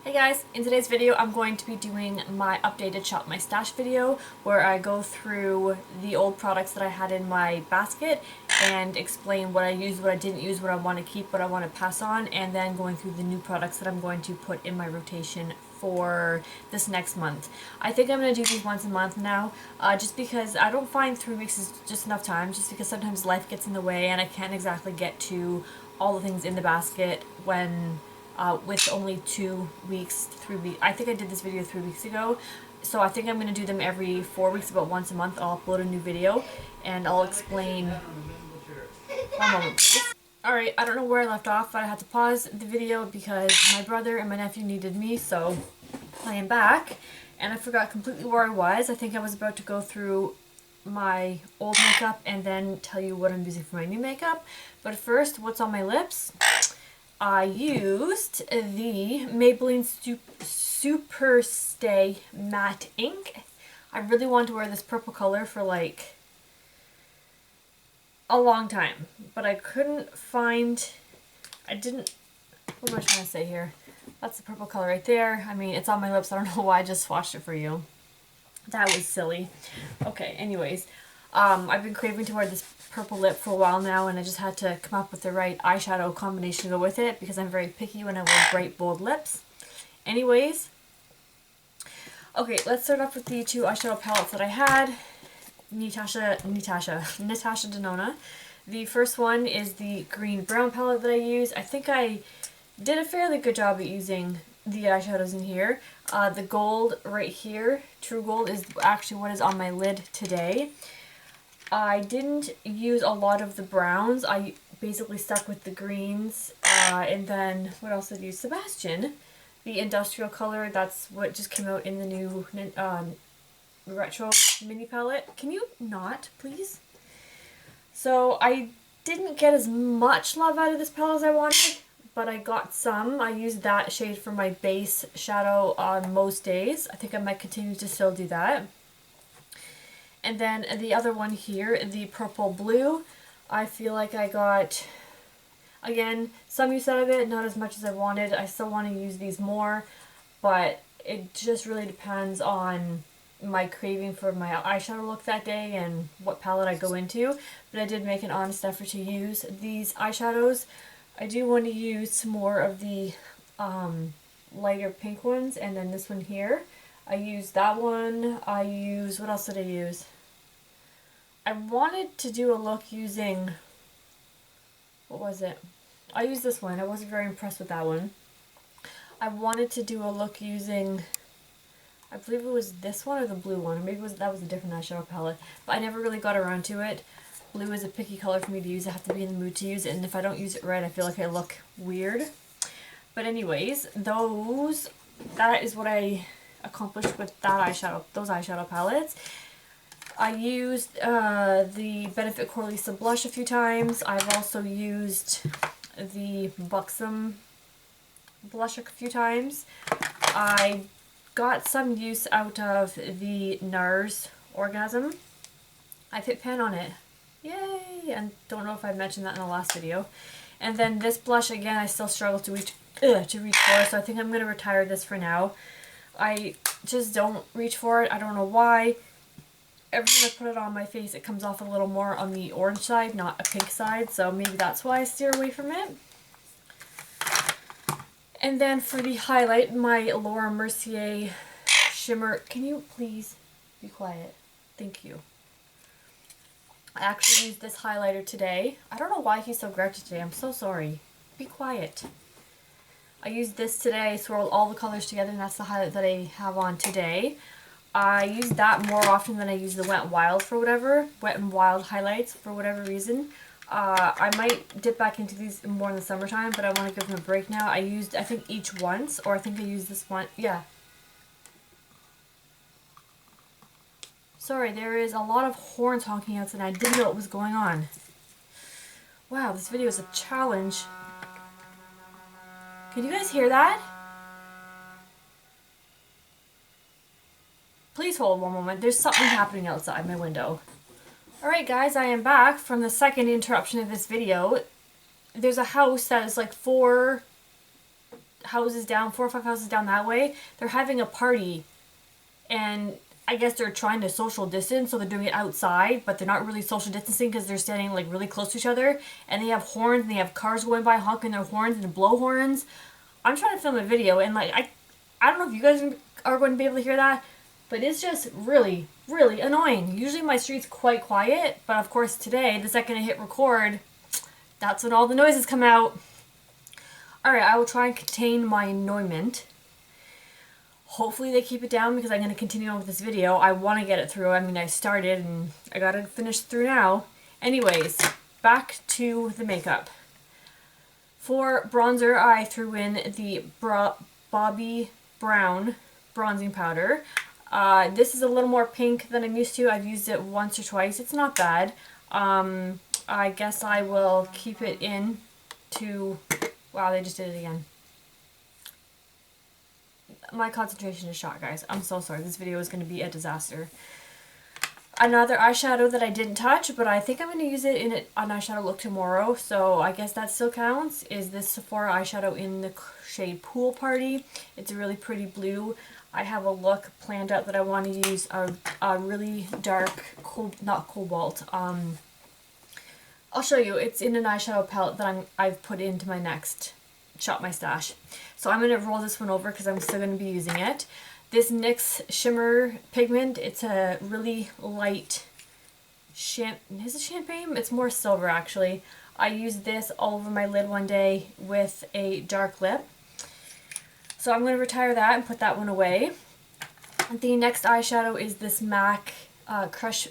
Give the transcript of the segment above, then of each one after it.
Hey guys, in today's video I'm going to be doing my updated Shop My Stash video where I go through the old products that I had in my basket and explain what I used, what I didn't use, what I want to keep, what I want to pass on, and then going through the new products that I'm going to put in my rotation for this next month. I think I'm going to do these once a month now, just because I don't find 3 weeks is just enough time, just because sometimes life gets in the way and I can't exactly get to all the things in the basket when with only 2 weeks, 3 weeks. I think I did this video 3 weeks ago. So I think I'm going to do them every 4 weeks, about once a month. I'll upload a new video and I'll explain. One moment, please. Alright, I don't know where I left off, but I had to pause the video because my brother and my nephew needed me, so I am back. And I forgot completely where I was. I think I was about to go through my old makeup and then tell you what I'm using for my new makeup. But first, what's on my lips? I used the Maybelline Super Stay Matte Ink. I really wanted to wear this purple color for like a long time, but I couldn't find, what am I trying to say here? That's the purple color right there. I mean, it's on my lips. I don't know why I just swatched it for you. That was silly. Okay, anyways. I've been craving to wear this purple lip for a while now, and I just had to come up with the right eyeshadow combination to go with it because I'm very picky when I wear bright, bold lips. Anyways, okay, let's start off with the two eyeshadow palettes that I had. Natasha Denona. The first one is the green-brown palette that I use. I think I did a fairly good job at using the eyeshadows in here. The gold right here, True Gold, is actually what is on my lid today. I didn't use a lot of the browns. I basically stuck with the greens. And then, what else did I use? Sebastian, the industrial color. That's what just came out in the new retro mini palette. Can you not, please? So I didn't get as much love out of this palette as I wanted, but I got some. I used that shade for my base shadow on most days. I think I might continue to still do that. And then the other one here, the purple blue, I feel like I got, again, some use out of it, not as much as I wanted. I still want to use these more, but it just really depends on my craving for my eyeshadow look that day and what palette I go into. But I did make an honest effort to use these eyeshadows. I do want to use some more of the lighter pink ones, and then this one here. I used that one. What else did I use? I wanted to do a look using, what was it? I used this one. I wasn't very impressed with that one. I wanted to do a look using, I believe it was this one or the blue one, or maybe that was a different eyeshadow palette, but I never really got around to it. Blue is a picky color for me to use. I have to be in the mood to use it, and if I don't use it right, I feel like I look weird. But anyways, that is what I accomplished with those eyeshadow palettes. I used the Benefit Coralisa blush a few times. I've also used the Buxom blush a few times. I got some use out of the NARS Orgasm. I put pen on it. Yay! And don't know if I mentioned that in the last video. And then this blush, again, I still struggle to reach for, so I think I'm going to retire this for now. I just don't reach for it. I don't know why. Every time I put it on my face, it comes off a little more on the orange side, not a pink side, so maybe that's why I steer away from it. And then for the highlight, my Laura Mercier Shimmer. Can you please be quiet? Thank you. I actually used this highlighter today. I don't know why he's so grouchy today. I'm so sorry. Be quiet. I used this today, swirled all the colors together, and that's the highlight that I have on today. I use that more often than I use the Wet n Wild Wet n Wild highlights for whatever reason. I might dip back into these more in the summertime, but I want to give them a break now. I used, I think, each once, or I think I used this one, yeah. Sorry, there is a lot of horns honking outside and I didn't know what was going on. Wow, this video is a challenge. Can you guys hear that? Please hold one moment. There's something happening outside my window. Alright guys, I am back from the second interruption of this video. There's a house that is like 4 houses down, 4 or 5 houses down that way, they're having a party, and I guess they're trying to social distance, so they're doing it outside, but they're not really social distancing because they're standing like really close to each other, and they have horns, and they have cars going by honking their horns and blow horns. I'm trying to film a video, and like I don't know if you guys are going to be able to hear that, but it's just really, really annoying. Usually my street's quite quiet, but of course today, the second I hit record, that's when all the noises come out. Alright, I will try and contain my annoyment. Hopefully they keep it down because I'm going to continue on with this video. I want to get it through. I mean, I started and I got to finish through now. Anyways, back to the makeup. For bronzer, I threw in the Bobbi Brown bronzing powder. This is a little more pink than I'm used to. I've used it once or twice. It's not bad. I guess I will keep it in to... Wow, they just did it again. My concentration is shot, guys. I'm so sorry. This video is going to be a disaster. Another eyeshadow that I didn't touch, but I think I'm going to use it in an eyeshadow look tomorrow, so I guess that still counts, is this Sephora eyeshadow in the shade Pool Party. It's a really pretty blue. I have a look planned out that I want to use a really dark, not cobalt, I'll show you. It's in an eyeshadow palette that I've put into my next Shop My Stash. So I'm going to roll this one over because I'm still going to be using it. This NYX Shimmer Pigment, it's a really light, is it champagne? It's more silver actually. I used this all over my lid one day with a dark lip. So I'm going to retire that and put that one away. The next eyeshadow is this MAC Crush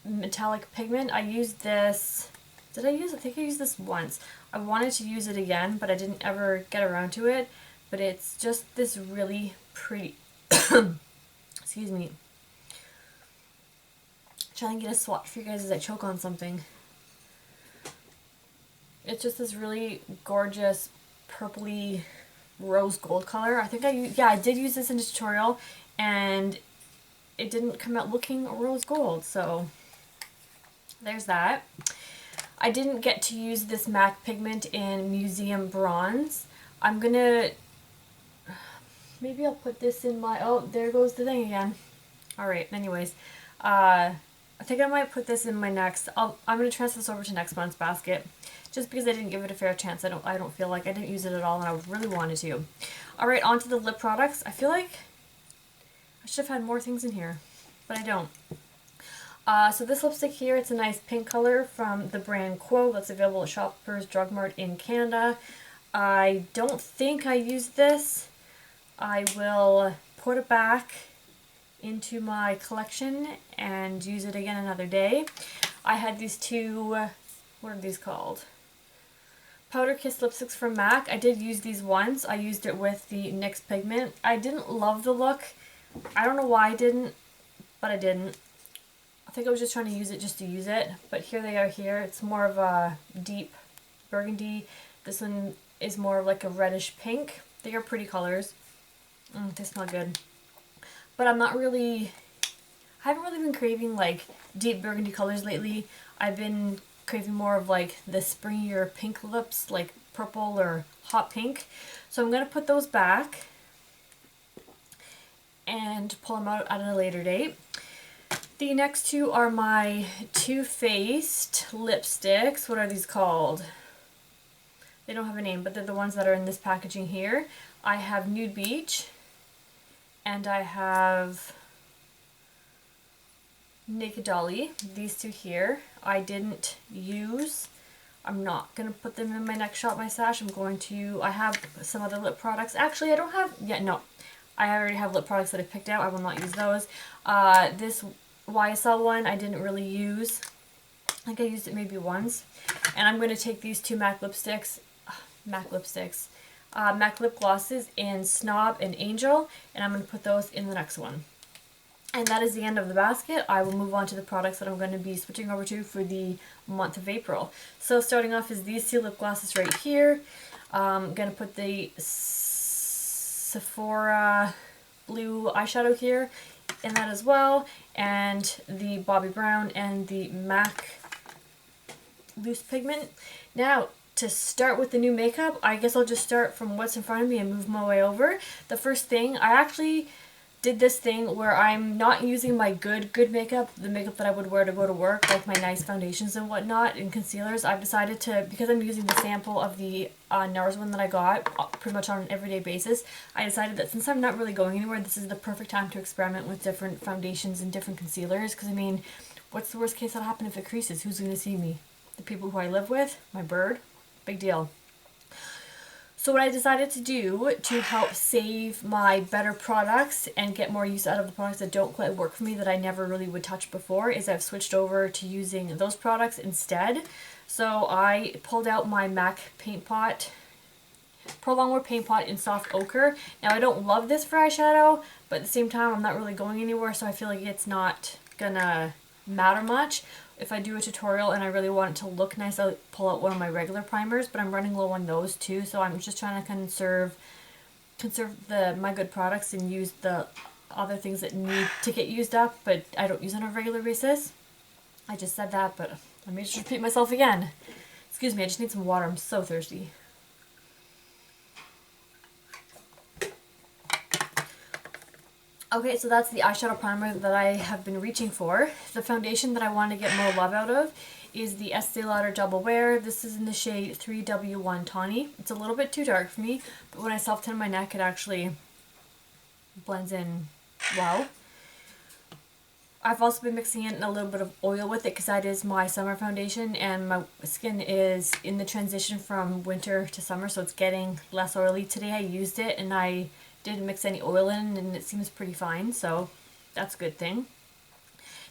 Metallic Pigment. I used this... I think I used this once. I wanted to use it again, but I didn't ever get around to it. But it's just this really pretty... Excuse me. Trying to get a swatch for you guys as I choke on something. It's just this really gorgeous purpley rose gold color. I think I did use this in a tutorial, and it didn't come out looking rose gold. So there's that. I didn't get to use this MAC pigment in Museum Bronze. I'm gonna... Maybe I'll put this in my... Oh, there goes the thing again. Alright, anyways. I think I might put this in my next... I'm gonna transfer this over to next month's basket. Just because I didn't give it a fair chance. I don't feel like I didn't use it at all and I really wanted to. Alright, on to the lip products. I feel like I should have had more things in here, but I don't. So this lipstick here, it's a nice pink color from the brand Quo that's available at Shoppers Drug Mart in Canada. I don't think I used this. I will put it back into my collection and use it again another day. I had these two, what are these called? Powder Kiss lipsticks from MAC. I did use these once. I used it with the NYX pigment. I didn't love the look. I don't know why I didn't, but I didn't. I think I was just trying to use it just to use it, but here they are here. It's more of a deep burgundy. This one is more of like a reddish pink. They are pretty colors. They smell good. But I haven't really been craving like deep burgundy colors lately. I've been craving more of like the springier pink lips, like purple or hot pink. So I'm going to put those back and pull them out at a later date. The next two are my Too Faced lipsticks. What are these called? They don't have a name, but they're the ones that are in this packaging here. I have Nude Beach, and I have Naked Dolly. These two here I didn't use. I'm not going to put them in my next Shop My Stash. I have some other lip products. Actually, I don't have, no. I already have lip products that I picked out. I will not use those. This YSL one I didn't really use. I think I used it maybe once. And I'm going to take these two MAC lip glosses in Snob and Angel, and I'm going to put those in the next one. And that is the end of the basket. I will move on to the products that I'm going to be switching over to for the month of April. So starting off is these two lip glosses right here. I'm going to put the Sephora blue eyeshadow here in that as well, and the Bobbi Brown and the MAC loose pigment. Now, to start with the new makeup, I guess I'll just start from what's in front of me and move my way over. The first thing, I actually did this thing where I'm not using my good makeup, the makeup that I would wear to go to work, like my nice foundations and whatnot, and concealers. I've decided to, because I'm using the sample of the NARS one that I got pretty much on an everyday basis, I decided that since I'm not really going anywhere, this is the perfect time to experiment with different foundations and different concealers. Because I mean, what's the worst case that'll happen if it creases? Who's going to see me? The people who I live with? My bird? Big deal. So what I decided to do to help save my better products and get more use out of the products that don't quite work for me, that I never really would touch before, is I've switched over to using those products instead. So I pulled out my MAC Paint Pot, Pearl Longwear Paint Pot in Soft Ochre. Now I don't love this for eyeshadow, but at the same time I'm not really going anywhere, so I feel like it's not gonna matter much. If I do a tutorial and I really want it to look nice, I'll pull out one of my regular primers, but I'm running low on those too, so I'm just trying to conserve my good products and use the other things that need to get used up, but I don't use on a regular basis. I just said that, but let me just repeat myself again. Excuse me, I just need some water. I'm so thirsty. Okay, so that's the eyeshadow primer that I have been reaching for. The foundation that I want to get more love out of is the Estee Lauder Double Wear. This is in the shade 3W1 Tawny. It's a little bit too dark for me, but when I self-tan my neck, it actually blends in well. I've also been mixing in a little bit of oil with it because that is my summer foundation, and my skin is in the transition from winter to summer, so it's getting less oily. Today I used it and I didn't mix any oil in, and it seems pretty fine, so that's a good thing.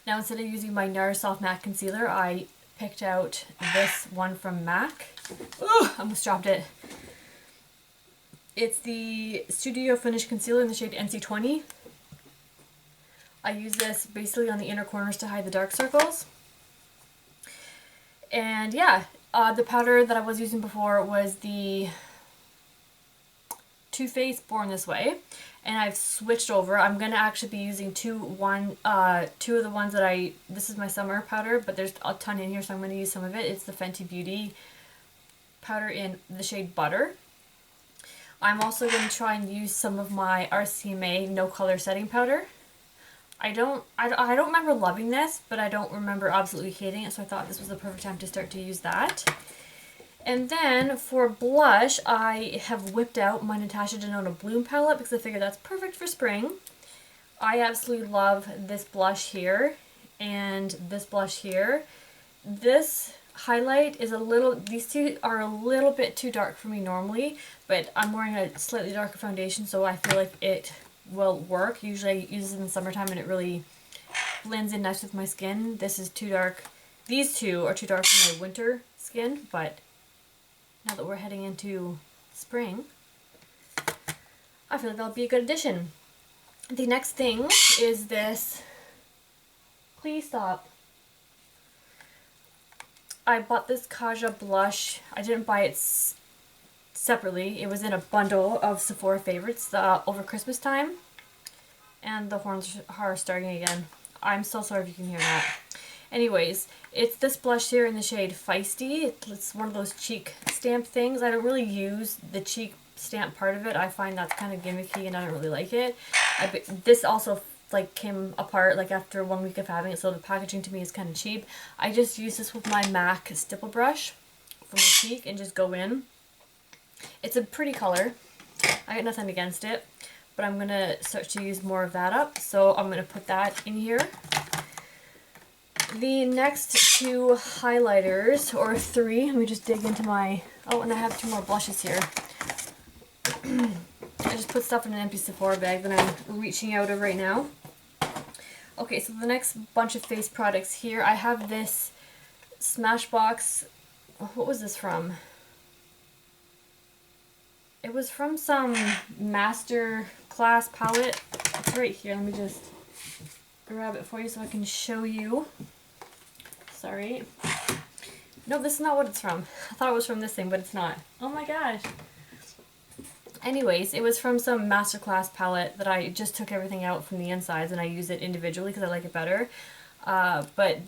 Now instead of using my NARS Soft Matte Concealer, I picked out this one from MAC. Ooh, I almost dropped it. It's the Studio Finish Concealer in the shade NC20. I use this basically on the inner corners to hide the dark circles. And yeah, the powder that I was using before was the Too Faced Born This Way, and I've switched over. I'm gonna actually be using two of the ones that this is my summer powder, but there's a ton in here, so I'm gonna use some of it. It's the Fenty Beauty powder in the shade Butter. I'm also gonna try and use some of my RCMA No Color Setting Powder. I don't remember loving this, but I don't remember absolutely hating it, so I thought this was the perfect time to start to use that. And then for blush, I have whipped out my Natasha Denona Bloom palette because I figured that's perfect for spring. I absolutely love this blush here and this blush here. This highlight is these two are a little bit too dark for me normally, but I'm wearing a slightly darker foundation, so I feel like it will work. Usually I use it in the summertime and it really blends in nice with my skin. This is too dark. These two are too dark for my winter skin, but now that we're heading into spring, I feel like that'll be a good addition. The next thing is this. Please stop. I bought this Kaja blush. I didn't buy it separately. It was in a bundle of Sephora favorites over Christmas time. And the horns are starting again. I'm so sorry if you can hear that. Anyways, it's this blush here in the shade Feisty. It's one of those cheek stamp things. I don't really use the cheek stamp part of it. I find that's kind of gimmicky and I don't really like it. This also like came apart like after 1 week of having it, so the packaging to me is kind of cheap. I just use this with my MAC stipple brush for my cheek and just go in. It's a pretty color. I got nothing against it, but I'm going to start to use more of that up, so I'm going to put that in here. The next two highlighters, or three, let me just dig into my, oh, and I have two more blushes here. I just put stuff in an empty Sephora bag that I'm reaching out of right now. Okay, so the next bunch of face products here, I have this Smashbox, what was this from? It was from some master class palette. It's right here, let me just grab it for you so I can show you. Sorry. No, this is not what it's from. I thought it was from this thing, but it's not. Oh my gosh. Anyways, it was from some masterclass palette that I just took everything out from the insides and I use it individually because I like it better. But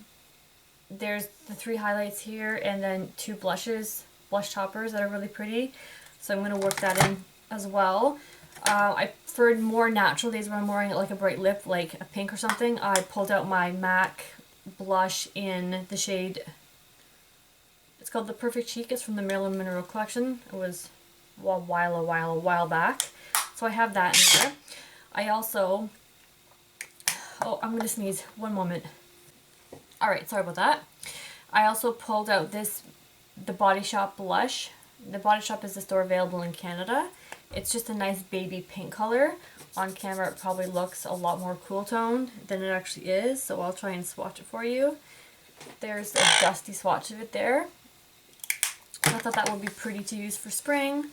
there's the three highlights here and then two blushes blush toppers that are really pretty. So I'm going to work that in as well. For more natural days when I'm wearing like a bright lip, like a pink or something, I pulled out my MAC blush in the shade, it's called the Perfect Cheek. It's from the Marilyn Monroe collection. It was a while back. So I have that in there. I also, oh, I'm going to sneeze. One moment. Alright, sorry about that. I also pulled out the Body Shop blush. The Body Shop is a store available in Canada. It's just a nice baby pink color. On camera it probably looks a lot more cool toned than it actually is, so I'll try and swatch it for you. There's a dusty swatch of it there. I thought that would be pretty to use for spring.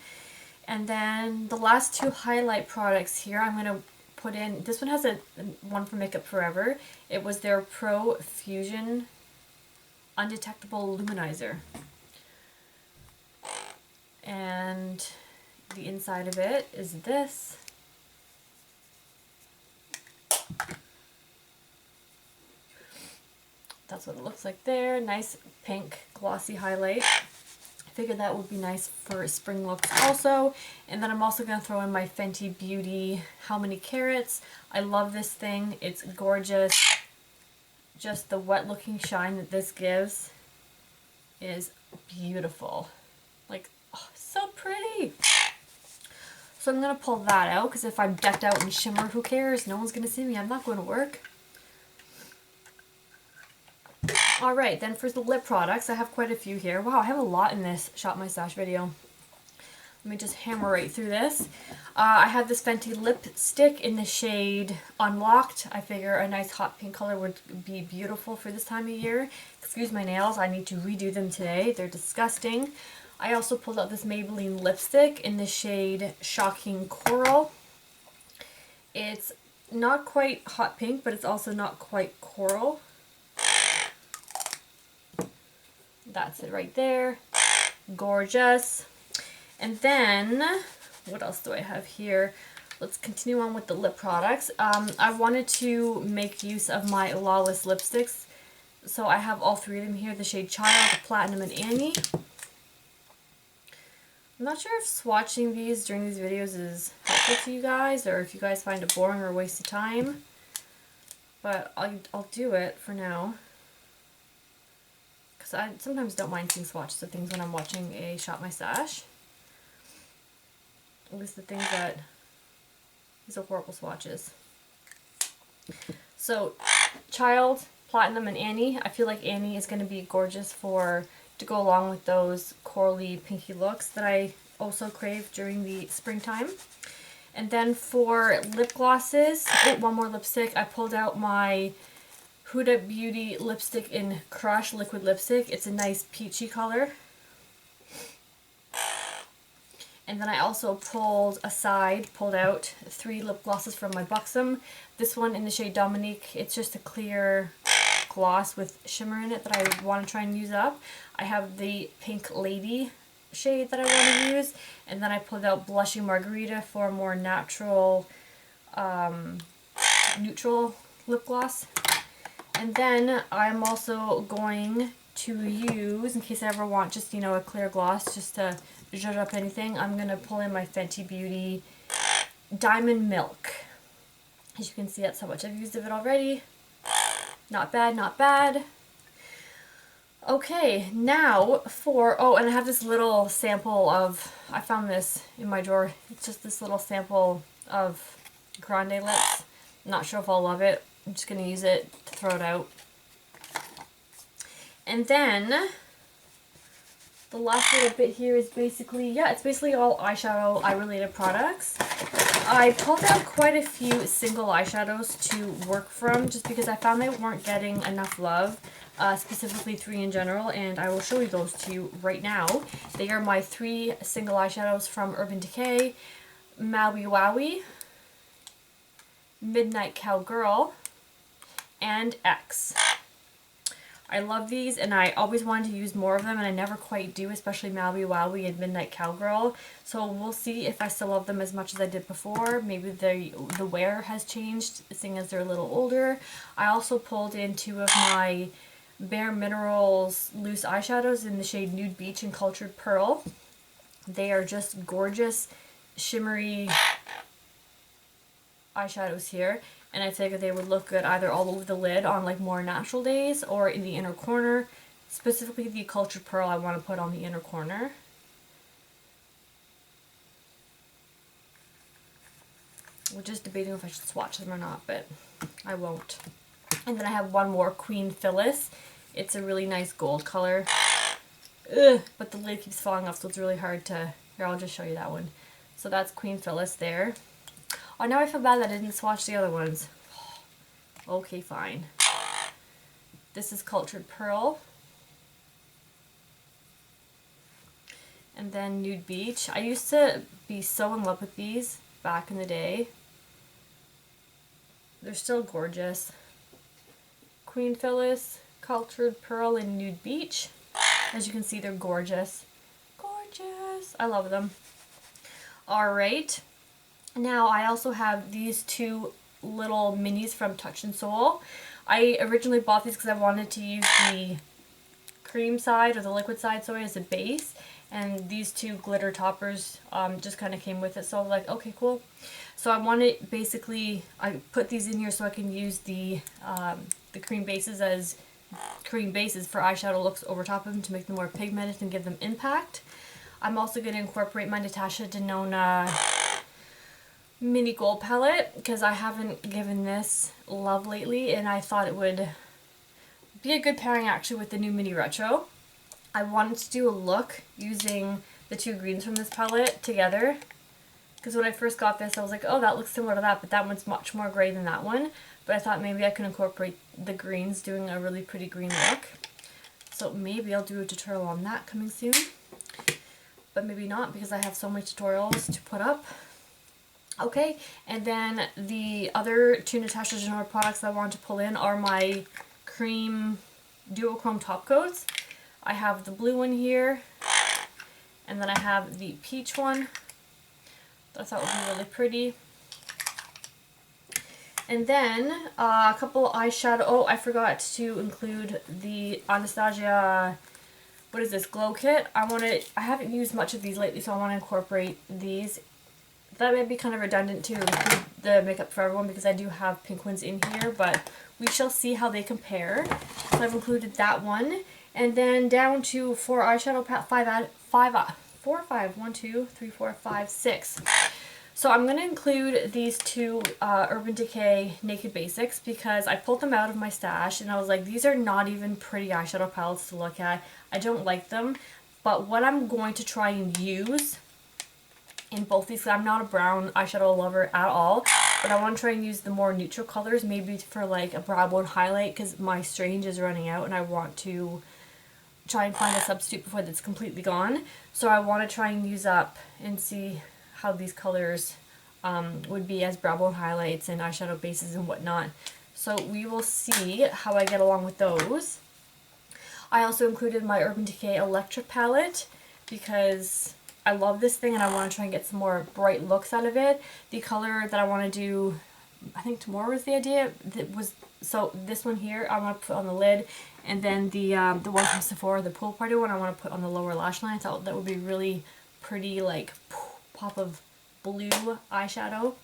And then the last two highlight products here, I'm going to put in, this one has one from Makeup Forever. It was their Pro Fusion Undetectable Luminizer. And the inside of it is this. That's what it looks like there. Nice pink glossy highlight. I figured that would be nice for spring looks also. And then I'm also going to throw in my Fenty Beauty How Many Carats. I love this thing. It's gorgeous. Just the wet looking shine that this gives is beautiful. Like, oh, so pretty. So I'm going to pull that out because if I'm decked out in shimmer, who cares? No one's going to see me. I'm not going to work. Alright, then for the lip products, I have quite a few here. Wow, I have a lot in this Shop My Stash video. Let me just hammer right through this. I have this Fenty lipstick in the shade Unlocked. I figure a nice hot pink color would be beautiful for this time of year. Excuse my nails, I need to redo them today. They're disgusting. I also pulled out this Maybelline lipstick in the shade Shocking Coral. It's not quite hot pink, but it's also not quite coral. That's it right there. Gorgeous. And then, what else do I have here? Let's continue on with the lip products. I wanted to make use of my Lawless lipsticks. So I have all three of them here. The shade Child, Platinum, and Annie. I'm not sure if swatching these during these videos is helpful to you guys, or if you guys find it boring or a waste of time. But I'll do it for now. Because I sometimes don't mind seeing swatches of things when I'm watching a Shop My Stash. At least the things that, these are horrible swatches. So, Child, Platinum, and Annie. I feel like Annie is going to be gorgeous to go along with those corally pinky looks that I also crave during the springtime. And then for lip glosses, one more lipstick. I pulled out my Huda Beauty lipstick in Crush liquid lipstick. It's a nice peachy color. And then I also pulled out 3 lip glosses from my Buxom. This one in the shade Dominique. It's just a clear gloss with shimmer in it that I want to try and use up. I have the Pink Lady shade that I want to use. And then I pulled out Blushing Margarita for a more natural, neutral lip gloss. And then I'm also going to use, in case I ever want just, you know, a clear gloss just to zhuzh up anything, I'm going to pull in my Fenty Beauty Diamond Milk. As you can see, that's how much I've used of it already. Not bad, not bad. Okay, now for, oh, and I have this little sample of, I found this in my drawer. It's just this little sample of Grande Lips. I'm not sure if I'll love it. I'm just going to use it to throw it out. And then the last little bit here is basically, yeah, it's basically all eyeshadow, eye-related products. I pulled out quite a few single eyeshadows to work from just because I found they weren't getting enough love, specifically 3 in general, and I will show you those to you right now. They are my 3 single eyeshadows from Urban Decay: Maui Wowie, Midnight Cowgirl, and X. I love these, and I always wanted to use more of them, and I never quite do, especially Maui Wowie and Midnight Cowgirl. So we'll see if I still love them as much as I did before. Maybe the wear has changed, seeing as they're a little older. I also pulled in 2 of my Bare Minerals loose eyeshadows in the shade Nude Beach and Cultured Pearl. They are just gorgeous, shimmery eyeshadows here. And I figured they would look good either all over the lid on like more natural days or in the inner corner. Specifically the Cultured Pearl I want to put on the inner corner. We're just debating if I should swatch them or not, but I won't. And then I have one more, Queen Phyllis. It's a really nice gold color. Ugh, but the lid keeps falling off, so it's really hard to... Here, I'll just show you that one. So that's Queen Phyllis there. Oh, now I feel bad that I didn't swatch the other ones. Okay, fine. This is Cultured Pearl. And then Nude Beach. I used to be so in love with these back in the day. They're still gorgeous. Queen Phyllis, Cultured Pearl, and Nude Beach. As you can see, they're gorgeous. Gorgeous! I love them. Alright. Now, I also have these two little minis from Touch in Sol. I originally bought these because I wanted to use the cream side or the liquid side, sorry, as a base. And these two glitter toppers just kind of came with it. So I was like, okay, cool. So I wanted, basically, I put these in here so I can use the cream bases as cream bases for eyeshadow looks over top of them to make them more pigmented and give them impact. I'm also going to incorporate my Natasha Denona mini gold palette because I haven't given this love lately, and I thought it would be a good pairing actually with the new mini retro. I wanted to do a look using the two greens from this palette together, because when I first got this I was like, oh, that looks similar to that, but that one's much more gray than that one. But I thought maybe I could incorporate the greens, doing a really pretty green look. So maybe I'll do a tutorial on that coming soon. But maybe not, because I have so many tutorials to put up. Okay, and then the other two Natasha Denona products I want to pull in are my cream duochrome top coats. I have the blue one here, and then I have the peach one that I thought would be really pretty. And then a couple eyeshadow. Oh, I forgot to include the Anastasia, what is this, glow kit. I haven't used much of these lately, so I want to incorporate these. That may be kind of redundant to include the Makeup for Everyone because I do have pink ones in here, but we shall see how they compare. So I've included that one. And then down to 4 eyeshadow palettes, 1, 2, 3, 4, 5, 6. So I'm going to include these two Urban Decay Naked Basics because I pulled them out of my stash and I was like, these are not even pretty eyeshadow palettes to look at. I don't like them. But what I'm going to try and use in both these, I'm not a brown eyeshadow lover at all, but I want to try and use the more neutral colors, maybe for like a brow bone highlight, because my Strange is running out and I want to try and find a substitute before that's completely gone. So I want to try and use up and see how these colors would be as brow bone highlights and eyeshadow bases and whatnot. So we will see how I get along with those. I also included my Urban Decay Electric palette because I love this thing and I want to try and get some more bright looks out of it. The color that I want to do, I think tomorrow was the idea, so this one here I want to put on the lid, and then the one from Sephora, the pool party one, I want to put on the lower lash line. I thought that would be really pretty, like pop of blue eyeshadow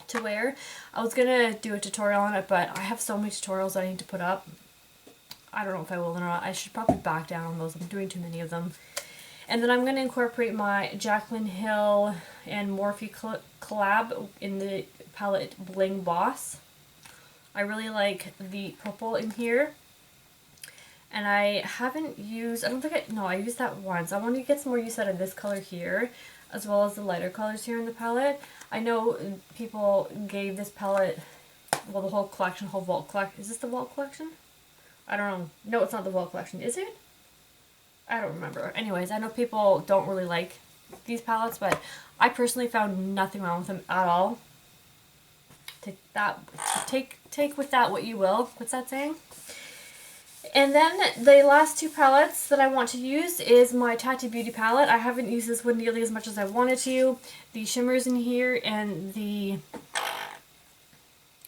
to wear. I was gonna do a tutorial on it, but I have so many tutorials I need to put up. I don't know if I will or not. I should probably back down on those. I'm doing too many of them. And then I'm going to incorporate my Jaclyn Hill and Morphe collab in the palette Bling Boss. I really like the purple in here. And I haven't used, I used that once. I want to get some more use out of this color here, as well as the lighter colors here in the palette. I know people gave this palette, well, the whole collection, whole Vault collection. Is this the Vault collection? I don't know. No, it's not the Vault collection. Is it? I don't remember. Anyways, I know people don't really like these palettes, but I personally found nothing wrong with them at all. Take with that what you will. What's that saying? And then the last two palettes that I want to use is my Tati Beauty palette. I haven't used this one nearly as much as I wanted to. The shimmers in here and the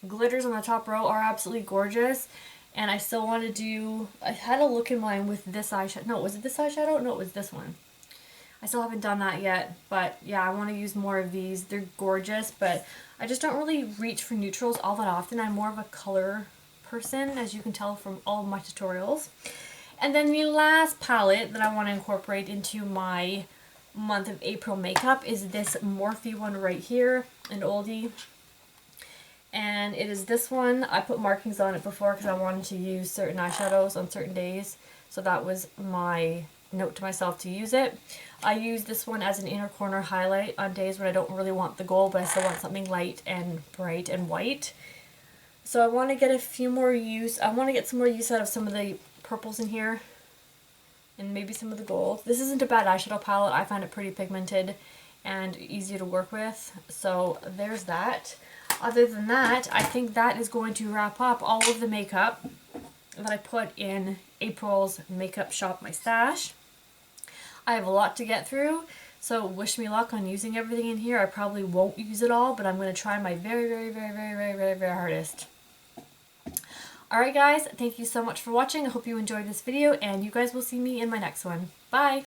glitters on the top row are absolutely gorgeous. And I still want to do, I had a look in mine with this eyeshadow. No, was it this eyeshadow? No, it was this one. I still haven't done that yet, but yeah, I want to use more of these. They're gorgeous, but I just don't really reach for neutrals all that often. I'm more of a color person, as you can tell from all of my tutorials. And then the last palette that I want to incorporate into my month of April makeup is this Morphe one right here, an oldie. And it is this one. I put markings on it before because I wanted to use certain eyeshadows on certain days. So that was my note to myself to use it. I use this one as an inner corner highlight on days when I don't really want the gold, but I still want something light and bright and white. So I want to get a few more use. I want to get some more use out of some of the purples in here. And maybe some of the gold. This isn't a bad eyeshadow palette. I find it pretty pigmented and easy to work with. So there's that. Other than that, I think that is going to wrap up all of the makeup that I put in April's Makeup Shop My Stash. I have a lot to get through, so wish me luck on using everything in here. I probably won't use it all, but I'm going to try my very hardest. Alright guys, thank you so much for watching. I hope you enjoyed this video, and you guys will see me in my next one. Bye!